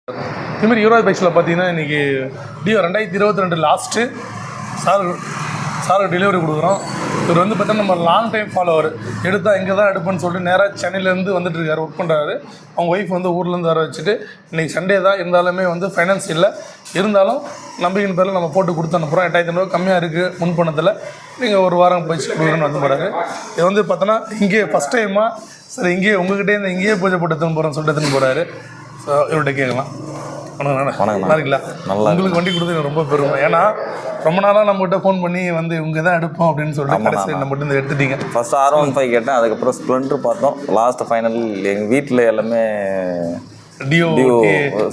இதுமாதிரி யுவராஜ் பைக்ஸில் பார்த்தீங்கன்னா இன்றைக்கி டியோ 2022 லாஸ்ட்டு சாருக்கு டெலிவரி கொடுக்குறோம். இவர் வந்து பார்த்தீங்கன்னா நம்ம லாங் டைம் ஃபாலோவர். எடுத்தால் இங்கே தான் எடுப்பேன்னு சொல்லிட்டு நேராக சென்னையிலேருந்து வந்துட்டு இருக்காரு, ஒர்க் பண்ணுறாரு. அவங்க ஒய்ஃப் வந்து ஊர்லேருந்து வர வச்சுட்டு இன்றைக்கி சண்டே தான் இருந்தாலுமே வந்து ஃபைனான்ஸ் இல்லை, இருந்தாலும் நம்பிக்கையின் பேரில் நம்ம போட்டு கொடுத்து அனுப்புகிறோம். 8500 கம்மியாக இருக்குது முன்பணத்தில். நீங்கள் ஒரு வாரம் போய் கொடுக்குறேன்னு வந்து போகிறாரு. இது வந்து பார்த்தோன்னா இங்கேயே ஃபஸ்ட் டைமாக சரி இங்கேயே உங்கள்கிட்டே இந்த இங்கேயே பூஜை போட்டு எடுத்துன்னு போகிறேன்னு சொல்லிட்டு எடுத்துன்னு போகிறாரு. ஸோ இவர்கிட்ட கேட்கலாம். வணக்கம், நல்லா இருக்குல்ல? உங்களுக்கு வண்டி கொடுத்து எனக்கு ரொம்ப பெருமை. ஏன்னா ரொம்ப நாளாக நம்மகிட்ட ஃபோன் பண்ணி வந்து இவங்க தான் எடுப்போம் அப்படின்னு சொல்லிட்டு கடைசி நம்ம மட்டும் எடுத்துட்டீங்க. ஃபர்ஸ்ட் R15 கேட்டேன், அதுக்கப்புறம் ஸ்ப்ளெண்டர் பார்த்தோம். லாஸ்ட் ஃபைனல் எங்கள் வீட்டில் எல்லாமே டியோ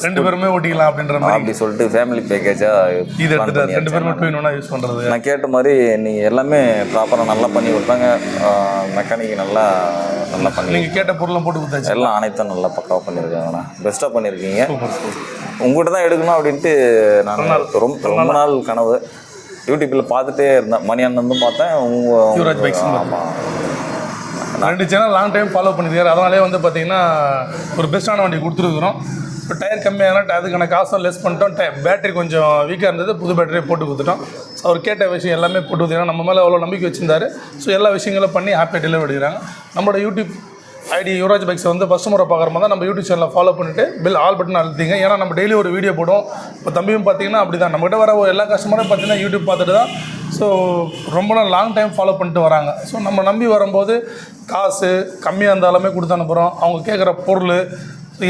ரெண்டு பேருமே ஓட்டிக்கலாம் அப்படின்ற மாதிரி அப்படி சொல்லிட்டு ஃபேமிலி பேக்கேஜாக இது எடுத்துட்டு ரெண்டு பேருமே டூ-in-1 யூஸ் பண்ணுறது. நான் கேட்ட மாதிரி நீங்கள் எல்லாமே ப்ராப்பராக நல்லா பண்ணி கொடுத்தாங்க. மெக்கானிக் நல்லா பண்ணி நீங்கள் கேட்ட பொருளும் போட்டு கொடுத்தாச்சு. எல்லாம் அனைத்தும் நல்லா பக்காவாக பண்ணியிருக்காங்கண்ணா, பெஸ்ட்டாக பண்ணியிருக்கீங்க. உங்கள்கிட்ட தான் எடுக்கணும் அப்படின்ட்டு நான் ரொம்ப நாள் கனவு. யூடியூப்பில் பார்த்துட்டே இருந்தேன், மணி அண்ணன் பார்த்தேன். யுவராஜ் பைக்ஸ் ரெண்டு சேனல் லாங் டைம் ஃபாலோ பண்ணியிருக்காரு. அதனாலே வந்து பார்த்தீங்கன்னா ஒரு பெஸ்ட்டான வண்டி கொடுத்துருக்குறோம். இப்போ டயர் கம்மியாகனா அதுக்கான காசும் லெஸ் பண்ணிட்டோம். பேட்டரி கொஞ்சம் வீக்காக இருந்தது, புது பேட்டரியை போட்டு கொடுத்துட்டோம். ஸோ அவர் கேட்ட விஷயம் எல்லாமே போட்டு கொடுத்தீங்கன்னா நம்ம மேலே அவ்வளோ நம்பிக்கை வச்சுருந்தாரு. ஸோ எல்லா விஷயங்களும் பண்ணி ஹாப்பியாக டெலிவரி எடுக்கிறாங்க. நம்மளோட யூடியூப் ஐடி யுவராஜ் பைக்ஸை வந்து ஃபஸ்ட் முறை பார்க்குற மாதிரி தான் நம்ம யூடியூப் சேனலை ஃபாலோ பண்ணிவிட்டு பெல் ஆல் பட்டன் அழுத்திங்க. ஏன்னா நம்ம டெய்லி ஒரு வீடியோ போடுவோம். இப்போ தம்பியும் பார்த்தீங்கன்னா அப்படி தான் நம்மகிட்ட வர எல்லா கஸ்டமரும் பார்த்தீங்கன்னா யூடியூப் பார்த்துட்டு தான் ஸோ ரொம்ப நாள் லாங் டைம் ஃபாலோ பண்ணிட்டு வராங்க. ஸோ நம்ம நம்பி வரும்போது காசு கம்மியாக இருந்தாலுமே கொடுத்து அனுப்புகிறோம். அவங்க கேட்குற பொருள்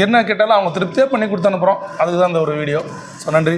என்ன கேட்டாலும் அவங்க திருப்தியாக பண்ணி கொடுத்து அனுப்புகிறோம். அதுக்கு தான் இந்த ஒரு வீடியோ. ஸோ நன்றி.